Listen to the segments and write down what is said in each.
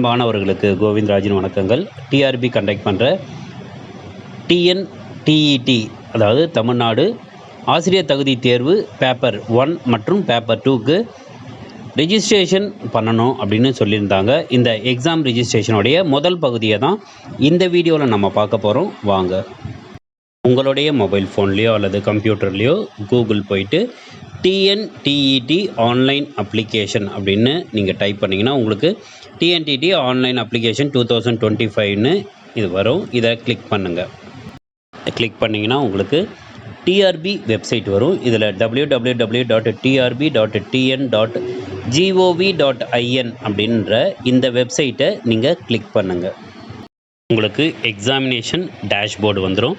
மாணவர்களுக்கு கோவிந்தராஜின் வணக்கங்கள். TRP conduct பண்ணுற டிஎன்டிஇடி அதாவது தமிழ்நாடு ஆசிரியர் தகுதி தேர்வு பேப்பர் 1 மற்றும் பேப்பர் 2க்கு ரிஜிஸ்ட்ரேஷன் பண்ணணும் அப்படின்னு சொல்லியிருந்தாங்க. இந்த எக்ஸாம் ரிஜிஸ்ட்ரேஷனுடைய முதல் பகுதியை தான் இந்த வீடியோவில் நம்ம பார்க்க போகிறோம். வாங்க. உங்களுடைய மொபைல் ஃபோன்லேயோ அல்லது கம்ப்யூட்டர்லேயோ கூகுள் போயிட்டு டிஎன்டிஇடி ஆன்லைன் அப்ளிகேஷன் அப்படின்னு நீங்கள் டைப் பண்ணிங்கன்னா உங்களுக்கு டிஎன்டிஇடி ஆன்லைன் அப்ளிகேஷன் 2025ன்னு இது வரும். இதை கிளிக் பண்ணுங்கள். கிளிக் பண்ணிங்கன்னா உங்களுக்கு டிஆர்பி வெப்சைட் வரும். இதில் www.trb.tn.gov.in அப்படின்ற இந்த வெப்சைட்டை நீங்கள் கிளிக் பண்ணுங்கள். உங்களுக்கு எக்ஸாமினேஷன் டேஷ்போர்டு வந்துடும்.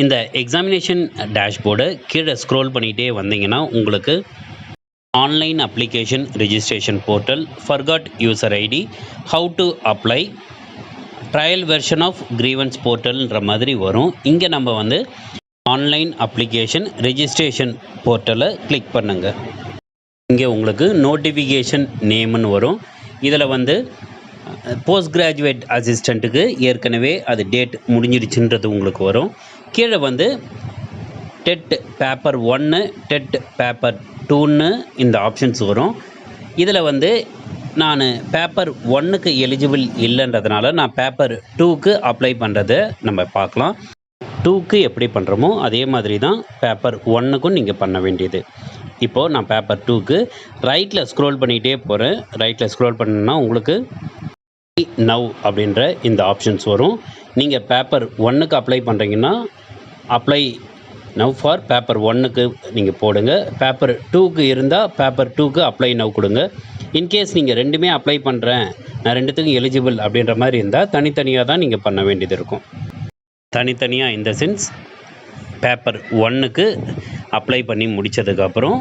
இந்த எக்ஸாமினேஷன் டேஷ்போர்டை கீழே ஸ்க்ரோல் பண்ணிகிட்டே வந்தீங்கன்னா உங்களுக்கு online application registration portal, forgot user ID, how to apply, trial version of grievance போர்ட்டல்ன்ற மாதிரி வரும். இங்கே நம்ம வந்து ஆன்லைன் அப்ளிகேஷன் ரிஜிஸ்ட்ரேஷன் போர்ட்டலை கிளிக் பண்ணுங்கள். இங்கே உங்களுக்கு நோட்டிஃபிகேஷன் நேம்னு வரும். இதில் வந்து போஸ்ட் கிராஜுவேட் அசிஸ்டண்ட்டுக்கு ஏற்கனவே அது டேட் முடிஞ்சிருச்சுன்றது உங்களுக்கு வரும். கீழே வந்து டெட் பேப்பர் 1, டெட் பேப்பர் 2ன்னு இந்த ஆப்ஷன்ஸ் வரும். இதில் வந்து நான் பேப்பர் 1க்கு எலிஜிபிள் இல்லைன்றதுனால நான் பேப்பர் 2க்கு அப்ளை பண்ணுறதை நம்ம பார்க்கலாம். 2க்கு எப்படி பண்ணுறோமோ அதே மாதிரி தான் பேப்பர் 1க்கும் நீங்கள் பண்ண வேண்டியது. இப்போது நான் பேப்பர் 2க்கு ரைட்டில் ஸ்க்ரோல் பண்ணிகிட்டே போகிறேன். ரைட்டில் ஸ்க்ரோல் பண்ணணுன்னா உங்களுக்கு நவ் அப்படின்ற இந்த ஆப்ஷன்ஸ் வரும். நீங்கள் பேப்பர் 1க்கு அப்ளை பண்ணுறீங்கன்னா அப்ளை நவ் ஃபார் பேப்பர் 1க்கு நீங்கள் போடுங்க. பேப்பர் 2க்கு இருந்தால் பேப்பர் 2க்கு அப்ளை நவ் கொடுங்க. இன்கேஸ் நீங்கள் ரெண்டுமே அப்ளை பண்ணுறேன், நான் ரெண்டுத்துக்கும் எலிஜிபிள் அப்படின்ற மாதிரி இருந்தால் தனித்தனியாக தான் நீங்கள் பண்ண வேண்டியது இருக்கும். தனித்தனியாக இந்த சென்ஸ் பேப்பர் 1க்கு அப்ளை பண்ணி முடித்ததுக்கப்புறம்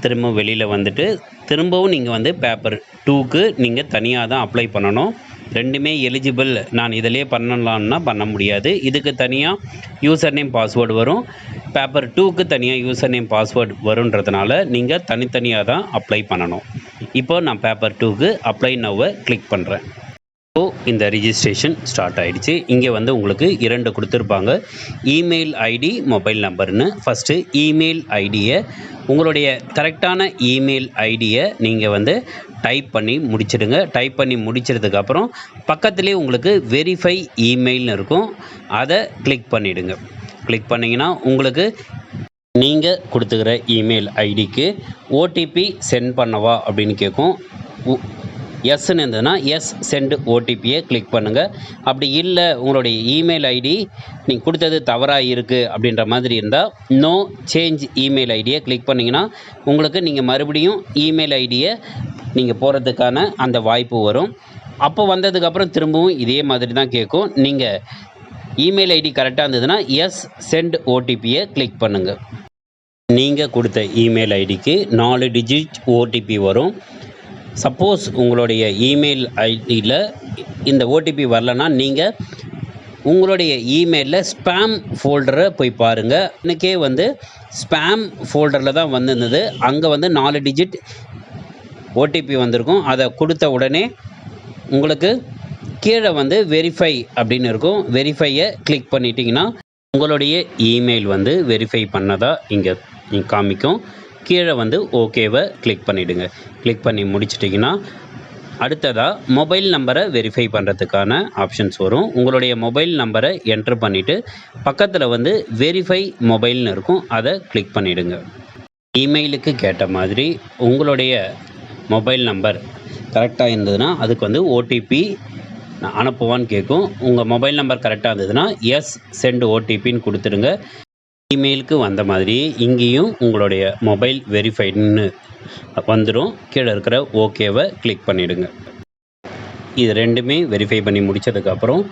திரும்ப வெளியில் வந்துட்டு திரும்பவும் நீங்கள் வந்து பேப்பர் 2க்கு நீங்கள் தனியாக தான் அப்ளை பண்ணணும். ரெண்டுமே எலிஜிபிள் நான் இதிலே பண்ணலான்னா பண்ண முடியாது. இதுக்கு தனியாக யூசர் நேம் பாஸ்வேர்டு வரும், பேப்பர் 2க்கு தனியாக யூசர் நேம் பாஸ்வேர்டு வருன்றதுனால நீங்கள் தனித்தனியாக தான் அப்ளை பண்ணணும். இப்போ நான் பேப்பர் 2க்கு அப்ளை நவ்வை கிளிக் பண்ணுறேன். இந்த ரிஜிஸ்ட்ரேஷன் ஸ்டார்ட் ஆகிடுச்சு. இங்கே வந்து உங்களுக்கு 2 கொடுத்துருப்பாங்க, இமெயில் ஐடி, மொபைல் நம்பர்னு. ஃபஸ்ட்டு இமெயில் ஐடியை, உங்களுடைய கரெக்டான இமெயில் ஐடியை நீங்கள் வந்து டைப் பண்ணி முடிச்சிடுங்க. டைப் பண்ணி முடிச்சதுக்கப்புறம் பக்கத்துலேயே உங்களுக்கு வெரிஃபை இமெயில்னு இருக்கும், அதை கிளிக் பண்ணிவிடுங்க. கிளிக் பண்ணிங்கன்னா உங்களுக்கு நீங்கள் கொடுத்துக்கிற இமெயில் ஐடிக்கு ஓடிபி சென்ட் பண்ணவா அப்படின்னு கேட்கும். எஸ்ன்னு இருந்ததுன்னா எஸ் சென்ட் ஓடிபியை கிளிக் பண்ணுங்கள். அப்படி இல்லை உங்களுடைய இமெயில் ஐடி நீங்கள் கொடுத்தது தவறாக இருக்குது அப்படின்ற மாதிரி இருந்தால் நோ சேஞ்ச் இமெயில் ஐடியை கிளிக் பண்ணிங்கன்னா உங்களுக்கு நீங்கள் மறுபடியும் இமெயில் ஐடியை நீங்கள் போகிறதுக்கான அந்த வாய்ப்பு வரும். அப்போ வந்ததுக்கப்புறம் திரும்பவும் இதே மாதிரி தான் கேட்கும். நீங்கள் இமெயில் ஐடி கரெக்டாக இருந்ததுன்னா எஸ் சென்ட் ஓடிபியை கிளிக் பண்ணுங்கள். நீங்கள் கொடுத்த இமெயில் ஐடிக்கு 4 டிஜிட் ஓடிபி வரும். சப்போஸ் உங்களுடைய இமெயில் ஐடியில் இந்த ஓடிபி வரலன்னா நீங்கள் உங்களுடைய இமெயிலில் ஸ்பேம் ஃபோல்டரை போய் பாருங்கள். எனக்கே வந்து ஸ்பேம் ஃபோல்டரில் தான் வந்திருந்தது. அங்கே வந்து 4 டிஜிட் ஓடிபி வந்திருக்கும். அதை கொடுத்த உடனே உங்களுக்கு கீழே வந்து வெரிஃபை அப்படின்னு இருக்கும். வெரிஃபையை கிளிக் பண்ணிட்டீங்கன்னா உங்களுடைய இமெயில் வந்து வெரிஃபை பண்ணதாக இங்கே காமிக்கும். கீழே வந்து ஓகேவை கிளிக் பண்ணிவிடுங்க. கிளிக் பண்ணி முடிச்சிட்டிங்கன்னா அடுத்ததாக மொபைல் நம்பரை வெரிஃபை பண்ணுறதுக்கான ஆப்ஷன்ஸ் வரும். உங்களுடைய மொபைல் நம்பரை என்ட்ரு பண்ணிவிட்டு பக்கத்தில் வந்து வெரிஃபை மொபைல்னு இருக்கும், அதை கிளிக் பண்ணிவிடுங்க. இமெயிலுக்கு கேட்ட மாதிரி உங்களுடைய மொபைல் நம்பர் கரெக்டாக இருந்ததுன்னா அதுக்கு வந்து ஓடிபி அனுப்புவான்னு கேட்கும். உங்கள் மொபைல் நம்பர் கரெக்டாக இருந்ததுன்னா எஸ் சென்ட் ஓடிபின்னு கொடுத்துடுங்க. இமெயிலுக்கு வந்த மாதிரி இங்கேயும் உங்களுடைய மொபைல் வெரிஃபைடுன்னு வந்துடும். கீழே இருக்கிற ஓகேவை கிளிக் பண்ணிவிடுங்க. இது ரெண்டுமே வெரிஃபை பண்ணி முடித்ததுக்கப்புறம்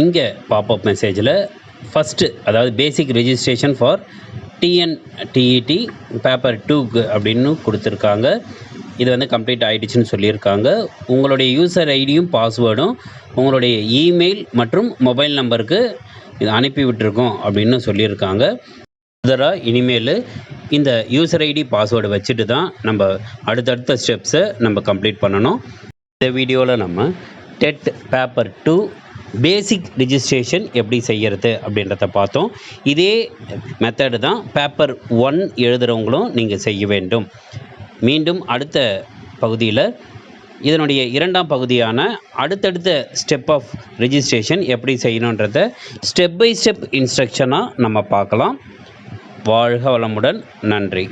இங்கே பாப்அப் மெசேஜில் ஃபஸ்ட்டு அதாவது பேசிக் ரெஜிஸ்ட்ரேஷன் ஃபார் டிஎன்டிஇடி பேப்பர் 2க்கு அப்படின்னு கொடுத்துருக்காங்க. இது வந்து கம்ப்ளீட் ஆகிடுச்சுன்னு சொல்லியிருக்காங்க. உங்களுடைய யூசர் ஐடியும் பாஸ்வேர்டும் உங்களுடைய இமெயில் மற்றும் மொபைல் நம்பருக்கு இது அனுப்பி விட்டுருக்கோம் அப்படின்னு சொல்லியிருக்காங்க. ஃபர்தராக இனிமேல் இந்த யூசர் ஐடி பாஸ்வேர்டு வச்சுட்டு தான் நம்ம அடுத்தடுத்த ஸ்டெப்ஸை நம்ம கம்ப்ளீட் பண்ணணும். இந்த வீடியோவில் நம்ம டெட் பேப்பர் 2 பேசிக் ரிஜிஸ்ட்ரேஷன் எப்படி செய்கிறது அப்படின்றத பார்த்தோம். இதே மெத்தடு தான் பேப்பர் 1 எழுதுகிறவங்களும் நீங்கள் செய்ய வேண்டும். மீண்டும் அடுத்த பகுதியில் இதனுடைய 2ஆம் பகுதியான அடுத்தடுத்த ஸ்டெப் ஆஃப் ரிஜிஸ்ட்ரேஷன் எப்படி செய்யணுன்றத ஸ்டெப் பை ஸ்டெப் இன்ஸ்ட்ரக்ஷனாக நம்ம பார்க்கலாம். வாழ்க வளமுடன். நன்றி.